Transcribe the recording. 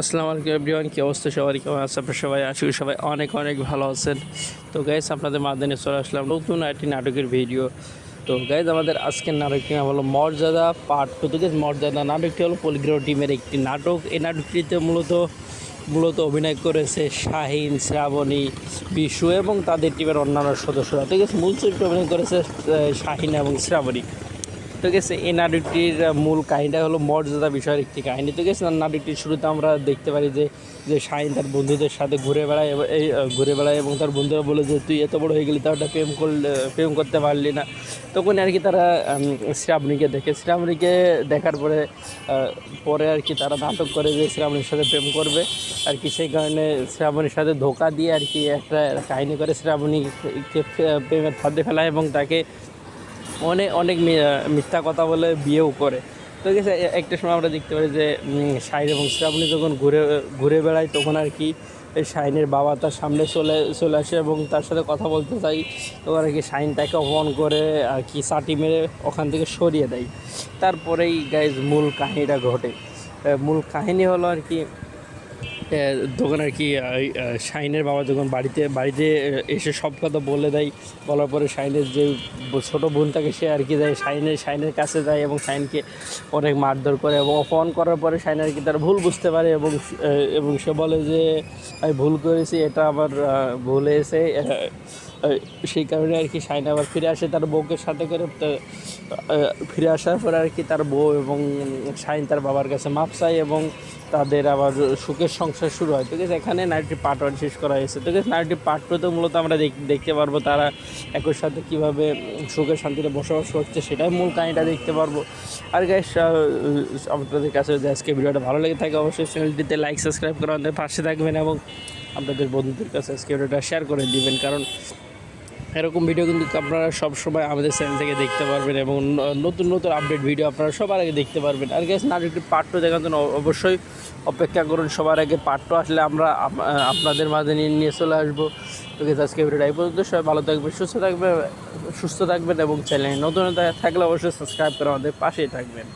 আসসালামু আলাইকুম এভরিওয়ান, কি অবস্থা সবার, কেমন আছে আপনারা সবাই? আশা করি সবাই অনেক অনেক ভালো আছেন। তো গাইজ, আপনাদের মাধ্যমে চলে আসলাম নতুন একটি নাটকের ভিডিও। তো গাইজ, আমাদের আজকের নাটকটি নাম হলো মর্যাদা পার্ট 2। তো গাইজ, মর্যাদা নাটকটি হলো পলিগ্রাম টিমের একটি নাটক। এই নাটকটিতে মূলত অভিনয় করেছে শাহিন, শ্রাবণী, বিশু এবং তাদের টিমের অন্যান্য সদস্যরা। তো গাইজ, মূল চরিত্রে অভিনয় করেছে শাহিন এবং শ্রাবণী। তো গেছে এই নাটকটির মূল কাহিনীটা হলো মর্যাদা বিষয়ের একটি কাহিনী। তো গেছে নাটকটির শুরুতে আমরা দেখতে পারি যে যে শাহিন তার বন্ধুদের সাথে ঘুরে বেড়ায় এবং তার বন্ধুরা বলে যে তুই এত বড় হয়ে গেলি, তাহলে প্রেম করতে পারলি না। তখন আর কি তারা শ্রাবণীকে শ্রাবণীকে দেখার পরে আর কি তারা নাটক করে যে শ্রাবণীর সাথে প্রেম করবে আর কি। সেই কারণে শ্রাবণীর সাথে ধোঁকা দিয়ে আর কি একটা কাহিনী করে শ্রাবণীকে প্রেমের ফাঁদে ফেলায় এবং তাকে অনেক মিথ্যা কথা বলে বিয়েও করে। তো গেছে একটা সময় আমরা দেখতে পারি যে শাহিন এবং শ্রাবণী যখন ঘুরে বেড়ায়, তখন আর কি শাহিনের বাবা তার সামনে চলে আসে এবং তার সাথে কথা বলতে চাই। তখন আর কি শাহিন তাকে অপমান করে আর কি চাটি মেরে ওখান থেকে সরিয়ে দেয়। তারপরেই গাইজ মূল কাহিনীটা ঘটে। মূল কাহিনী হলো আর কি তখন আর কি শাহিনের বাবা যখন বাড়িতে এসে সব কথা বলে দেয়। বলার পরে শাহিনের যে ছোটো বোন থাকে, সে আর কি যায় শাহিনের কাছে যায় এবং শাহিনকে অনেক মারধর করে এবং অপমান করার পরে শাহিন আর কি তার ভুল বুঝতে পারে এবং সে বলে যে আমি ভুল করেছি, এটা আমার ভুল হয়েছে। সেই কারণে আর কি শাহিন আবার ফিরে আসে তার বউকে সাথে করে। ফিরে আসার পরে আর কি তার বউ এবং শাহিন তার বাবার কাছে মাপ চায় এবং তাদের আবার সুখের সংসার শুরু হয়। তো গেছে এখানে নাইটটি পার্ট 1 শেষ করা হয়েছে। তো গেছে নাইটটি পার্ট 2 তো মূলত আমরা দেখতে পারবো তারা একই সাথে কীভাবে সুখের শান্তিতে বসবাস করছে, সেটাই মূল কাহিনীটা দেখতে পারবো। আর গাইস, আপনাদের কাছে যদি আজকে ভিডিওটা ভালো লেগে থাকে, অবশ্যই চ্যানেলটিতে লাইক সাবস্ক্রাইব করে আমাদের পাশে থাকবেন এবং আপনাদের বন্ধুদের কাছে আজকে ভিডিওটা শেয়ার করে দিবেন, কারণ এরকম ভিডিও কিন্তু আপনারা সবসময় আমাদের চ্যানেল থেকে দেখতে পারবেন এবং নতুন আপডেট ভিডিও আপনারা সবার আগে দেখতে পারবেন। আর গাইস, নাটকটি পার্ট 2 দেখার জন্য অবশ্যই অপেক্ষা করুন। সবার আগে পার্ট 2 আসলে আমরা আপনাদের মাঝে নিয়ে চলে আসবো। তো গাইস, আজকে ভিডিওটা এই পর্যন্ত। সবাই ভালো থাকবেন, সুস্থ থাকবেন এবং চ্যানেলে নতুন থাকলে অবশ্যই সাবস্ক্রাইব করে আমাদের পাশেই থাকবেন।